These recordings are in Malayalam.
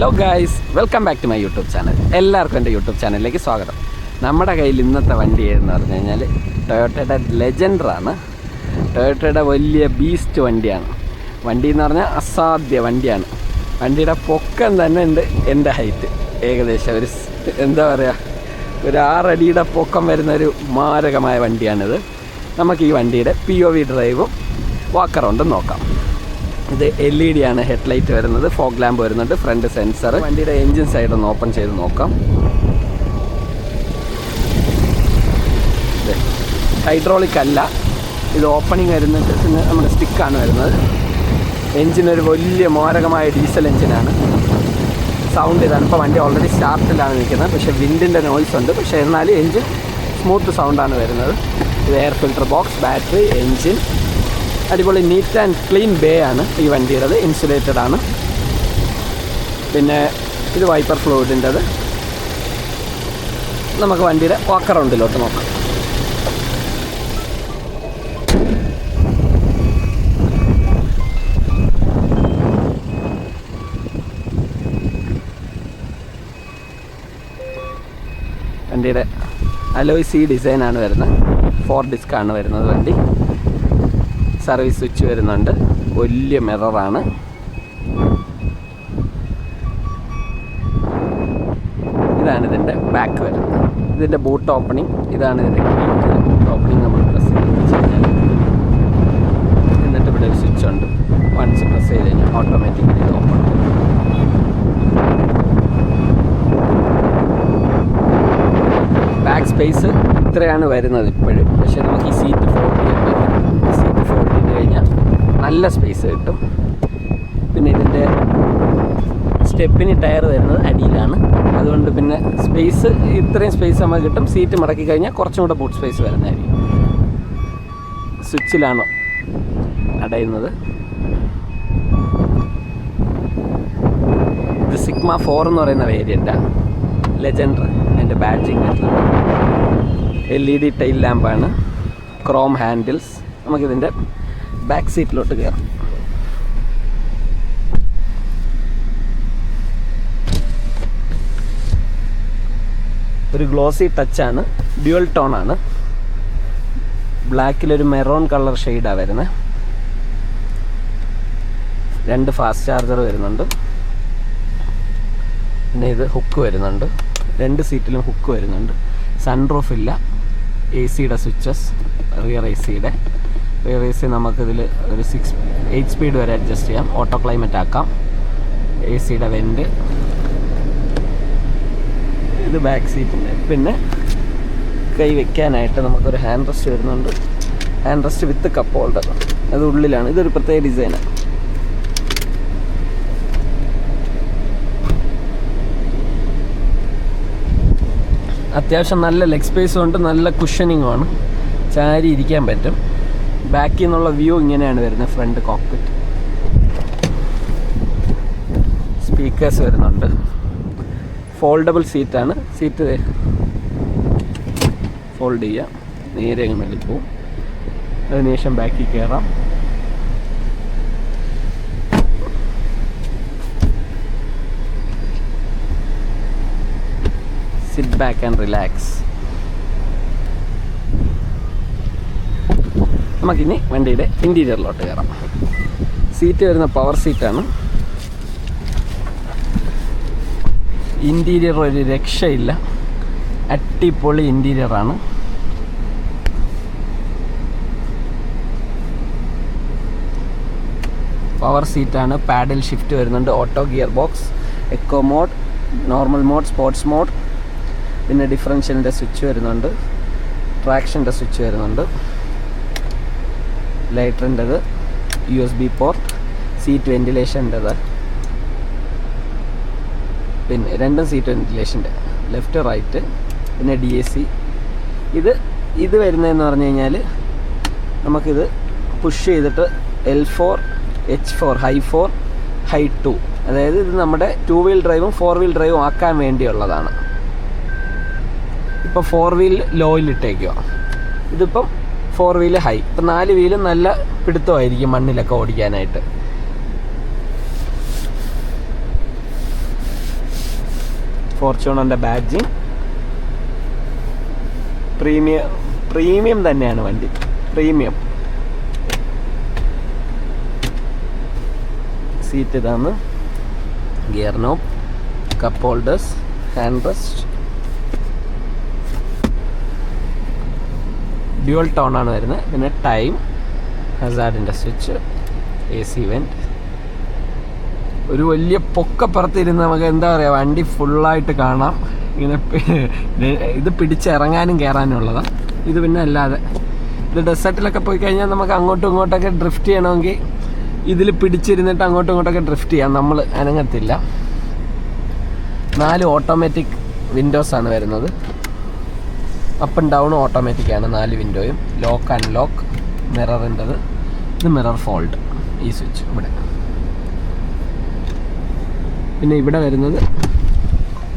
Hello guys, welcome back to my YouTube channel. എല്ലാവർക്കും എൻ്റെ യൂട്യൂബ് ചാനലിലേക്ക് സ്വാഗതം. നമ്മുടെ കയ്യിൽ ഇന്നത്തെ വണ്ടി എന്ന് പറഞ്ഞു കഴിഞ്ഞാൽ ടൊയോട്ടയുടെ ലെജൻഡറാണ്. ടൊയോട്ടയുടെ വലിയ ബീസ്റ്റ് വണ്ടിയാണ്. വണ്ടി എന്ന് പറഞ്ഞാൽ അസാധ്യ വണ്ടിയാണ്. വണ്ടിയുടെ പൊക്കം തന്നെ ഉണ്ട് എൻ്റെ ഹൈറ്റ്. ഏകദേശം ഒരു എന്താ പറയുക, ഒരു 6 അടിയുടെ പൊക്കം വരുന്നൊരു മാരകമായ വണ്ടിയാണിത്. നമുക്ക് ഈ വണ്ടിയുടെ POV ഡ്രൈവും വാക്കറൗണ്ടും നോക്കാം. ഇത് LED ആണ് ഹെഡ്ലൈറ്റ് വരുന്നത്, ഫോഗ് ലാമ്പ് വരുന്നുണ്ട്, ഫ്രണ്ട് സെൻസർ. വണ്ടിയുടെ എൻജിൻ സൈഡ് ഒന്ന് ഓപ്പൺ ചെയ്ത് നോക്കാം. ഹൈഡ്രോളിക് അല്ല, ഇത് ഓപ്പണിങ് വരുന്നുണ്ട്. പിന്നെ നമ്മുടെ സ്റ്റിക്കാണ് വരുന്നത്. എൻജിനൊരു വലിയ മാരകമായ ഡീസൽ എൻജിനാണ്. സൗണ്ട് ഇതാണ്. ഇപ്പോൾ വണ്ടി ഓൾറെഡി സ്റ്റാർട്ടിലാണ് നിൽക്കുന്നത്, പക്ഷേ വിൻഡിൻ്റെ നോയ്സ് ഉണ്ട്. പക്ഷേ എന്നാലും എൻജിൻ സ്മൂത്ത് സൗണ്ടാണ് വരുന്നത്. ഇത് air filter box, battery, engine അടിപൊളി നീറ്റ് ആൻഡ് ക്ലീൻ ബേ ആണ് ഈ വണ്ടിയുടേത്. ഇൻസുലേറ്റഡ് ആണ്. പിന്നെ ഇത് വൈപ്പർ ഫ്ലൂയിഡിൻ്റെത്. നമുക്ക് വണ്ടിയുടെ വാക്ക് അറൗണ്ടിലോട്ട് നോക്കാം. വണ്ടിയുടെ അലോയ് സി ഡിസൈനാണ് വരുന്നത്. 4 ഡിസ്ക്കാണ് വരുന്നത് വണ്ടി. സർവീസ് സ്വിച്ച് വരുന്നുണ്ട്. വലിയ മിററാണ്. ഇതാണ് ഇതിൻ്റെ ബാക്ക് വരുന്നത്. ഇതിൻ്റെ ബൂട്ട് ഓപ്പണിംഗ്. ഇതാണ് ഇതിൻ്റെ ബൂട്ട് ഓപ്പണിംഗ്. നമ്മൾ പ്രസ് ചെയ്ത് കഴിഞ്ഞാൽ എന്നിട്ട് ഇവിടെ ഒരു സ്വിച്ച് ഉണ്ട്. വൺസ് പ്രസ് ചെയ്ത് കഴിഞ്ഞാൽ ഓട്ടോമാറ്റിക്കലി ഇത് ഓപ്പൺ ആവും. ബാക്ക് സ്പേസ് ഇത്രയാണ് വരുന്നത് ഇപ്പോഴും. പക്ഷേ നമുക്ക് ഈ സീറ്റ് ഫോൾഡ് ചെയ്യാൻ പറ്റും. സീറ്റ് ഫോൾഡ് ചെയ്ത് കഴിഞ്ഞാൽ നല്ല സ്പേസ് കിട്ടും. പിന്നെ ഇതിൻ്റെ സ്റ്റെപ്പിന് ടയർ വരുന്നത് അടിയിലാണ്. അതുകൊണ്ട് പിന്നെ സ്പേസ്, ഇത്രയും സ്പേസ് നമുക്ക് കിട്ടും. സീറ്റ് മടക്കി കഴിഞ്ഞാൽ കുറച്ചും കൂടെ ബൂട്ട് സ്പേസ് വരുന്നതായിരിക്കും. സ്വിച്ചിലാണ് അടയുന്നത്. ഇത് സിഗ്മ 4 എന്ന് പറയുന്ന വേരിയൻ്റാണ്. ലെജൻഡർ അതിൻ്റെ ബാഡ്ജിങ് വരുന്നത്. LED ടൈൽ ലാമ്പാണ്. Chrome handles. നമുക്കിതിൻ്റെ ബാക്ക് സീറ്റിലോട്ട് കയറാം. ഒരു ഗ്ലോസി ടച്ചാണ്. ഡ്യുവൽ ടോണാണ്. ബ്ലാക്കിലൊരു മെറൂൺ കളർ ഷെയ്ഡാണ് വരുന്നത്. 2 ഫാസ്റ്റ് ചാർജർ വരുന്നുണ്ട്. പിന്നെ ഇത് ഹുക്ക് വരുന്നുണ്ട്. 2 സീറ്റിലും ഹുക്ക് വരുന്നുണ്ട്. സൺറൂഫ് ഇല്ല. AC-യുടെ സ്വിച്ചസ്. റിയർ AC-യുടെ നമുക്കിതിൽ ഒരു 8 സ്പീഡ് വരെ അഡ്ജസ്റ്റ് ചെയ്യാം. ഓട്ടോ ക്ലൈമറ്റ് ആക്കാം. AC-യുടെ വെൻറ്റ്. ഇത് ബാക്ക് സീറ്റിൻ്റെ. പിന്നെ കൈ വെക്കാനായിട്ട് നമുക്കൊരു ഹാൻഡ് റെസ്റ്റ് വരുന്നുണ്ട്. ഹാൻഡ് റെസ്റ്റ് വിത്ത് കപ്പ് ഹോൾഡർ. അത് ഉള്ളിലാണ്. ഇതൊരു പ്രത്യേക ഡിസൈനാണ്. അത്യാവശ്യം നല്ല ലെഗ് സ്പേസും ഉണ്ട്. നല്ല കുഷനിങ്ങുമാണ്. ചാരി ഇരിക്കാൻ പറ്റും. ബാക്കിൽ നിന്നുള്ള വ്യൂ ഇങ്ങനെയാണ് വരുന്നത്. Front cockpit. സ്പീക്കേഴ്സ് വരുന്നുണ്ട്. ഫോൾഡബിൾ സീറ്റാണ്. സീറ്റ് ഫോൾഡ് ചെയ്യാം. നേരെ മേളിൽ പോവും. അതിനുശേഷം ബാക്കിൽ കയറാം. Sit back and relax. നമുക്കിനി വണ്ടിയുടെ ഇൻറ്റീരിയറിലോട്ട് കയറാം. സീറ്റ് വരുന്ന പവർ സീറ്റാണ്. ഇൻറ്റീരിയർ ഒരു രക്ഷയില്ല. അടിപൊളി ഇൻറ്റീരിയറാണ്. പവർ സീറ്റാണ്. പാഡിൽ ഷിഫ്റ്റ് വരുന്നുണ്ട്. Auto gearbox, eco mode, normal mode, sports mode. പിന്നെ ഡിഫറൻഷ്യലിൻ്റെ സ്വിച്ച് വരുന്നുണ്ട്. ട്രാക്ഷൻ്റെ സ്വിച്ച് വരുന്നുണ്ട്. ലൈറ്ററിൻ്റെത്, USB പോർട്ട്, സീറ്റ് വെൻറ്റിലേഷൻ്റെത്. പിന്നെ 2 സീറ്റ് വെൻറ്റിലേഷൻ്റെ, ലെഫ്റ്റ് റൈറ്റ്. പിന്നെ DAC. ഇത് വരുന്നതെന്ന് പറഞ്ഞു കഴിഞ്ഞാൽ നമുക്കിത് പുഷ് ചെയ്തിട്ട് L4, H4, ഹൈ 4, ഹൈ 2. അതായത് ഇത് നമ്മുടെ 2 വീൽ ഡ്രൈവും 4 വീൽ ഡ്രൈവും ആക്കാൻ വേണ്ടിയുള്ളതാണ്. ഇപ്പോൾ 4 വീൽ ലോയിലിട്ടേക്കുക. ഇതിപ്പം 4 വീല് ഹൈ. ഇപ്പം 4 വീലും നല്ല പിടുത്തമായിരിക്കും മണ്ണിലൊക്കെ ഓടിക്കാനായിട്ട്. ഫോർച്യൂണറിൻ്റെ ബാഡ്ജിങ്. പ്രീമിയം തന്നെയാണ് വണ്ടി, പ്രീമിയം. സീറ്റ് ഇതാണ്, gear knob, cup holders, hand rest. Dual tone ആണ് വരുന്നത്. പിന്നെ ടൈം, ഹസാർഡിൻ്റെ സ്വിച്ച്, AC വെൻറ്റ്. ഒരു വലിയ പൊക്കപ്പുറത്തിരുന്ന് നമുക്ക് എന്താ പറയുക, വണ്ടി ഫുള്ളായിട്ട് കാണാം. ഇങ്ങനെ ഇത് പിടിച്ചിറങ്ങാനും കയറാനും ഉള്ളതാണ്. ഇത് പിന്നെ അല്ലാതെ ഇത് ഡെസേർട്ടിലൊക്കെ പോയി കഴിഞ്ഞാൽ നമുക്ക് അങ്ങോട്ടും ഇങ്ങോട്ടൊക്കെ ഡ്രിഫ്റ്റ് ചെയ്യണമെങ്കിൽ ഇതിൽ പിടിച്ചിരുന്നിട്ട് അങ്ങോട്ടും ഇങ്ങോട്ടൊക്കെ ഡ്രിഫ്റ്റ് ചെയ്യാം, നമ്മൾ അനങ്ങത്തില്ല. 4 ഓട്ടോമാറ്റിക് വിൻഡോസാണ് വരുന്നത്. അപ്പ് ആൻഡ് ഡൗൺ ഓട്ടോമാറ്റിക്കാണ് 4 വിൻഡോയും. ലോക്ക് അൺലോക്ക്, മിററിൻ്റെത്. ഇത് മിറർ ഫോൾഡ്, ഈ സ്വിച്ച് ഇവിടെ. പിന്നെ ഇവിടെ വരുന്നത്,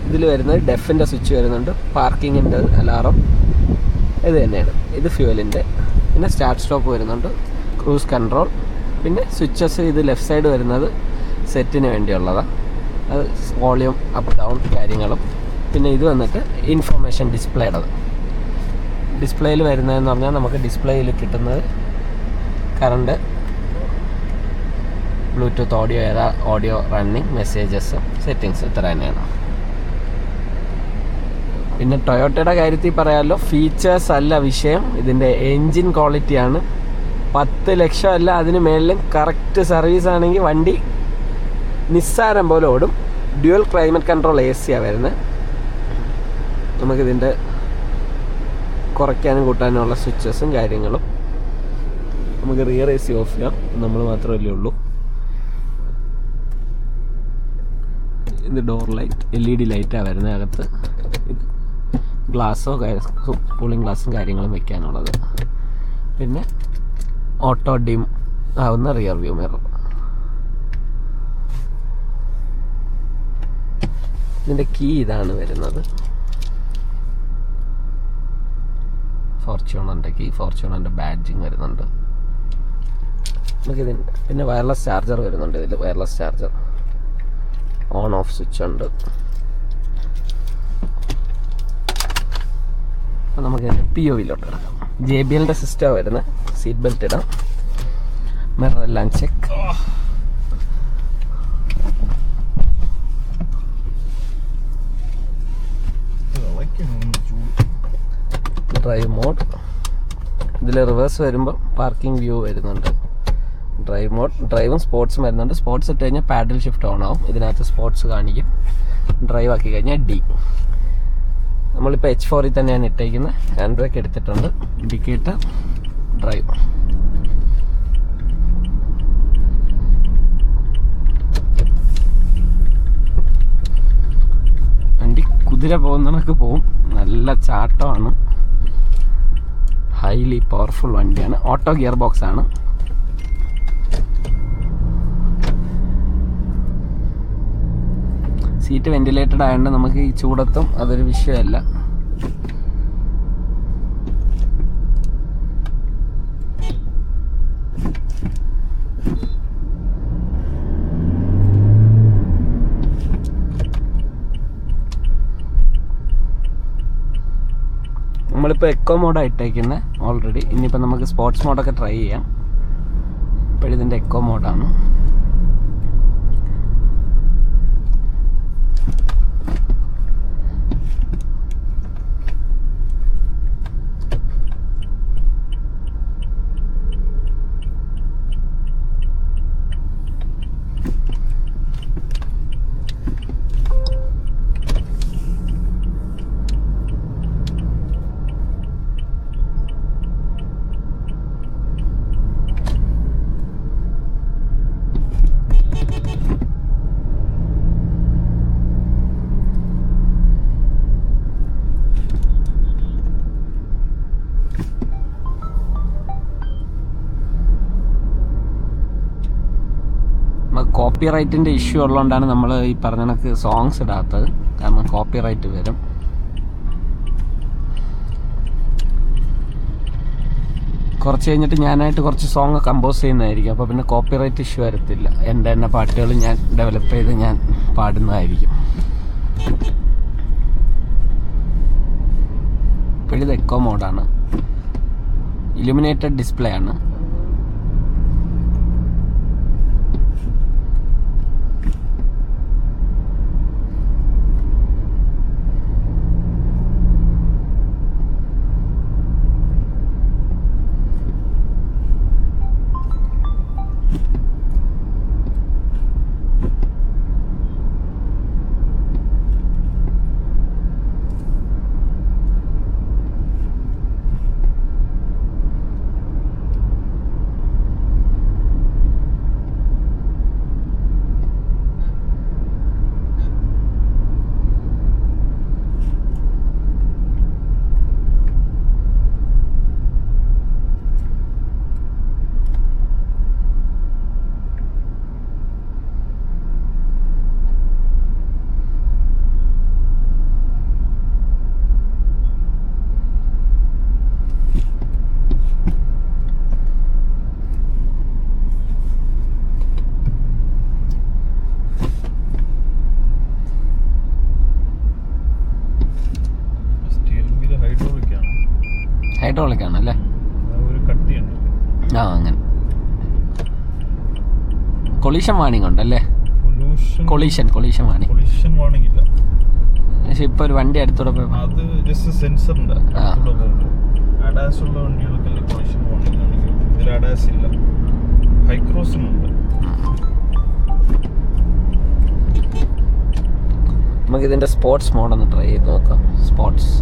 ഇതിൽ വരുന്നത് ഡെഫിൻ്റെ സ്വിച്ച് വരുന്നുണ്ട്, പാർക്കിങ്ങിൻ്റെ അലാറം ഇത് തന്നെയാണ്. ഇത് ഫ്യൂവലിൻ്റെ. പിന്നെ സ്റ്റാർട്ട് സ്റ്റോപ്പ് വരുന്നുണ്ട്, ക്രൂസ് കൺട്രോൾ. പിന്നെ സ്വിച്ചസ് ഇത് ലെഫ്റ്റ് സൈഡ് വരുന്നത് സെറ്റിന് വേണ്ടിയുള്ളതാണ്, അത് വോളിയം അപ്പ് ഡൗൺ കാര്യങ്ങളും. പിന്നെ ഇത് വന്നിട്ട് ഇൻഫർമേഷൻ ഡിസ്പ്ലേയുടേത്. ഡിസ്പ്ലേയിൽ വരുന്നതെന്ന് പറഞ്ഞാൽ നമുക്ക് ഡിസ്പ്ലേയിൽ കിട്ടുന്നത് കറണ്ട്, ബ്ലൂടൂത്ത് ഓഡിയോ, ഏതാ ഓഡിയോ, റണ്ണിങ്, മെസ്സേജസ്, സെറ്റിങ്സ്, ഇത്ര തന്നെയാണ്. പിന്നെ ടൊയോട്ടയുടെ കാര്യത്തിൽ പറയാമല്ലോ, ഫീച്ചേഴ്സ് അല്ല വിഷയം, ഇതിൻ്റെ എൻജിൻ ക്വാളിറ്റിയാണ്. 10 ലക്ഷം അല്ല അതിന് മേളിലും കറക്റ്റ് സർവീസ് ആണെങ്കിൽ വണ്ടി നിസ്സാരം പോലെ ഓടും. ഡ്യുവൽ ക്ലൈമറ്റ് കൺട്രോൾ AC വരുന്നത്. നമുക്കിതിൻ്റെ കുറയ്ക്കാനും കൂട്ടാനുമുള്ള സ്വിച്ചസും കാര്യങ്ങളും. നമുക്ക് റിയർ AC ഓഫ് ചെയ്യാം, നമ്മൾ മാത്രമല്ലേ ഉള്ളൂ. ഇത് ഡോർ ലൈറ്റ്, LED ലൈറ്റാണ് വരുന്നത് അകത്ത്. ഇത് ഗ്ലാസ്സോ കൂളിംഗ് ഗ്ലാസും കാര്യങ്ങളും വെക്കാനുള്ളത്. പിന്നെ ഓട്ടോ ഡിം ആവുന്ന റിയർ വ്യൂ മിറർ. ഇതിൻ്റെ കീ ഇതാണ് വരുന്നത്, ഫോർച്യൂണറിൻ്റെ കീ. ഫോർച്യൂണറിൻ്റെ ബാഡ്ജിങ് വരുന്നുണ്ട് നമുക്കിതിന്. പിന്നെ വയർലെസ് ചാർജർ വരുന്നുണ്ട് ഇതിൽ, wireless charger. On off switch ഉണ്ട്. അപ്പോൾ നമുക്ക് POVയിലോട്ട് കിടക്കാം. JBLൻ്റെ സിസ്റ്റമാണ് വരുന്നത്. സീറ്റ് ബെൽറ്റ് ഇടാം, മിറർ എല്ലാം ചെക്ക്. Drive mode. ഇതിൽ റിവേഴ്സ് വരുമ്പോൾ പാർക്കിംഗ് വ്യൂ വരുന്നുണ്ട്. ഡ്രൈവ് മോഡ്, ഡ്രൈവും സ്പോർട്സും വരുന്നുണ്ട്. സ്പോർട്സ് ഇട്ട് കഴിഞ്ഞാൽ പാഡിൽ ഷിഫ്റ്റ് ഓൺ ആവും, ഇതിനകത്ത് സ്പോർട്സ് കാണിക്കും. ഡ്രൈവ് ആക്കി കഴിഞ്ഞാൽ D. നമ്മളിപ്പോൾ H4 തന്നെയാണ് ഇട്ടേക്കുന്നത്. ഹാൻഡ് ബ്രേക്ക് എടുത്തിട്ടുണ്ട്, ഇൻഡിക്കേറ്റർ, ഡ്രൈവ്. വണ്ടി കുതിര പോകുന്നതൊക്കെ പോവും, നല്ല ചാട്ടമാണ്. ഹൈലി പവർഫുൾ വണ്ടിയാണ്. ഓട്ടോ ഗിയർ ബോക്സ് ആണ്. സീറ്റ് വെന്റിലേറ്റഡ് ആയതുകൊണ്ട് നമുക്ക് ഈ ചൂടത്തും അതൊരു വിഷയമല്ല. നമ്മളിപ്പോൾ എക്കോ മോഡാണ് ഇട്ടേക്കുന്നത് ഓൾറെഡി. ഇനിയിപ്പോൾ നമുക്ക് സ്പോർട്സ് മോഡൊക്കെ ട്രൈ ചെയ്യാം. ഇപ്പോഴിതിൻ്റെ എക്കോ മോഡാണ്. കോപ്പി റൈറ്റിൻ്റെ ഇഷ്യൂ ഉള്ളതുകൊണ്ടാണ് നമ്മൾ ഈ പറഞ്ഞ കണക്ക് സോങ്സ് ഇടാത്തത്. കാരണം കോപ്പി റൈറ്റ് വരും. കുറച്ച് കഴിഞ്ഞിട്ട് ഞാനായിട്ട് കുറച്ച് സോങ് കമ്പോസ് ചെയ്യുന്നതായിരിക്കും. അപ്പോൾ പിന്നെ കോപ്പി റൈറ്റ് ഇഷ്യൂ വരത്തില്ല. എൻ്റെ തന്നെ പാട്ടുകൾ ഞാൻ ഡെവലപ്പ് ചെയ്ത് ഞാൻ പാടുന്നതായിരിക്കും. ഇപ്പോഴിത് എക്കോ മോഡാണ്. ഇലുമിനേറ്റഡ് ഡിസ്പ്ലേ ആണ്. ഹൈഡ്രോളിക് ആണല്ലേ? ആ, അങ്ങനെ. കൊളീഷൻ വാണിംഗ് ഉണ്ടല്ലേ? കൊളീഷൻ വാണിംഗ് ഇല്ല. പക്ഷെ ഇപ്പൊ ഒരു വണ്ടി അടുത്തൂടെ പോയപ്പോ അത് ജസ്റ്റ് സെൻസറിന്റെ അഡാസ് ഉള്ള വണ്ടികൾക്കല്ല കൊളീഷൻ വാണിംഗ് ആണെങ്കിൽ ഇതിൽ അഡാസ് ഇല്ല. ഹൈക്രോസിനുണ്ട്. നമുക്ക് ഇതിന്റെ സ്പോർട്സ് മോഡൊന്ന് ട്രൈ ചെയ്ത് നോക്കാം. സ്പോർട്സ്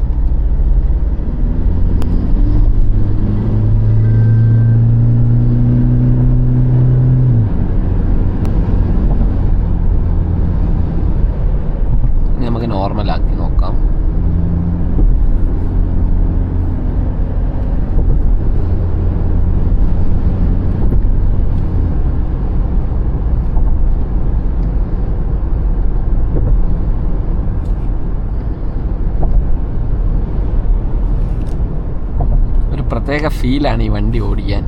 നമുക്ക് നോർമലാക്കി നോക്കാം. ഒരു പ്രത്യേക ഫീലാണ് ഈ വണ്ടി ഓടിക്കാൻ.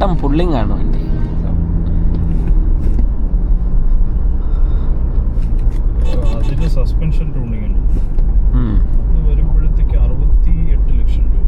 ബോട്ടം പുള്ളിങ് ആണ് വണ്ടി. അതിന് സസ്പെൻഷൻ ട്യൂണിങ് ഉണ്ട്. അത് വരുമ്പോഴത്തേക്ക് 68 ലക്ഷം രൂപ.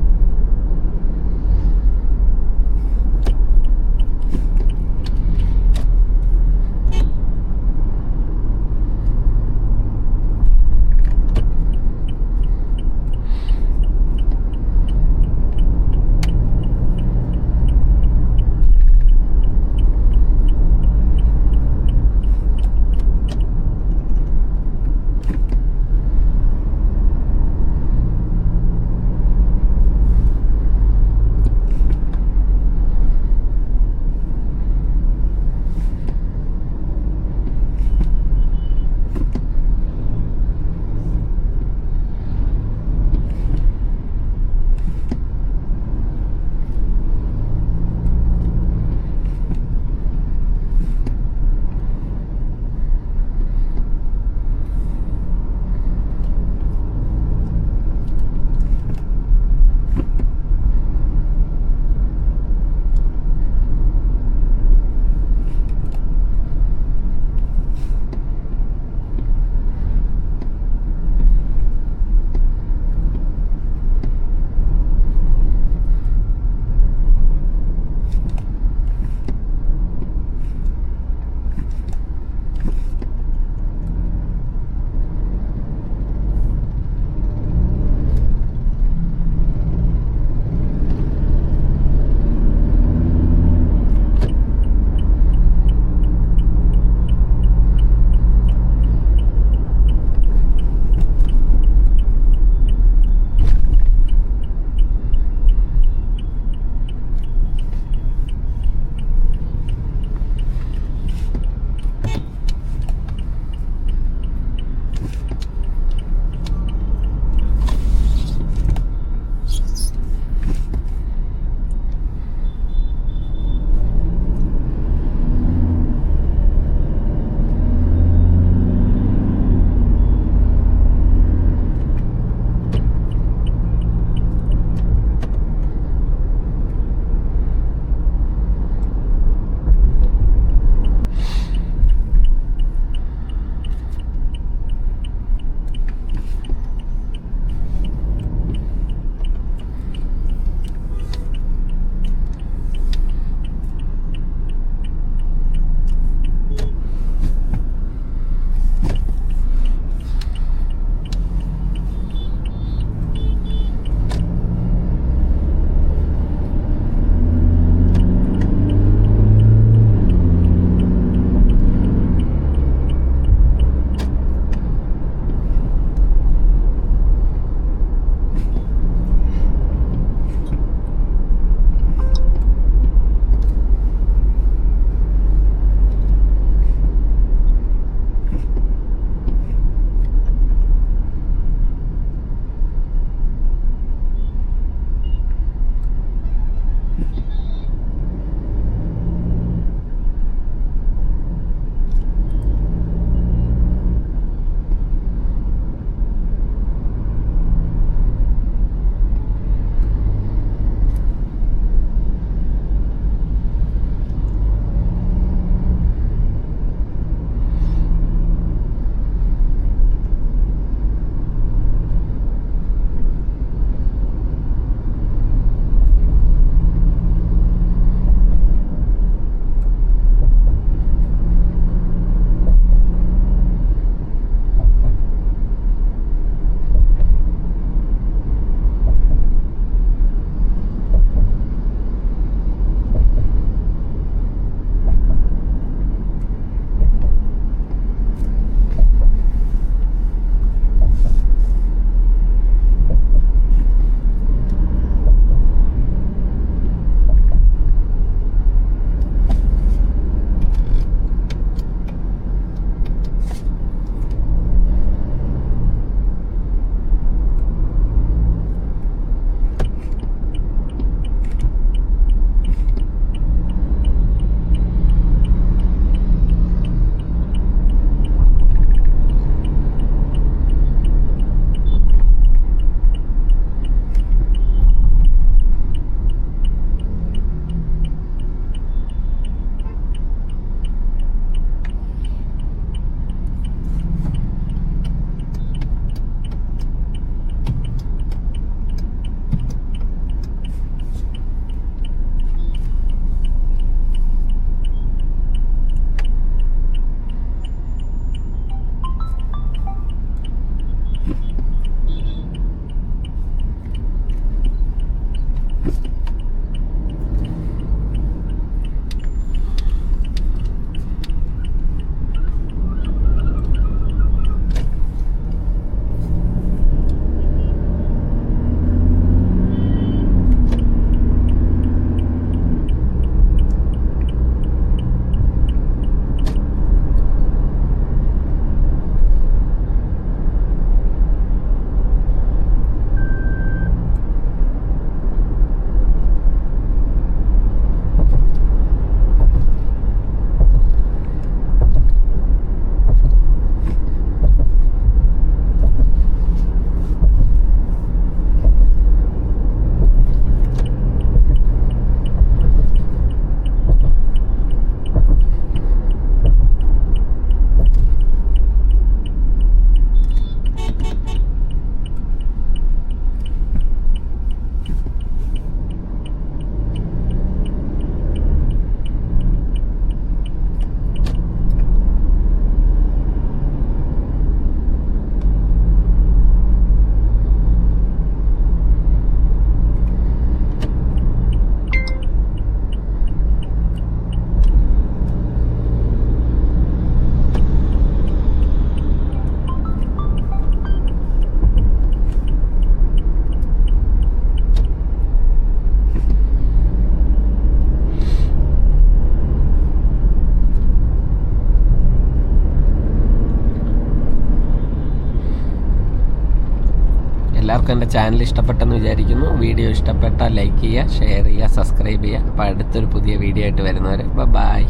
എല്ലാവർക്കും എൻ്റെ ചാനൽ ഇഷ്ടപ്പെട്ടെന്ന് വിചാരിക്കുന്നു. വീഡിയോ ഇഷ്ടപ്പെട്ടാൽ ലൈക്ക് ചെയ്യുക, ഷെയർ ചെയ്യുക, സബ്സ്ക്രൈബ് ചെയ്യുക. അപ്പോൾ അടുത്തൊരു പുതിയ വീഡിയോ ആയിട്ട് വരുന്നവരെ ബൈ.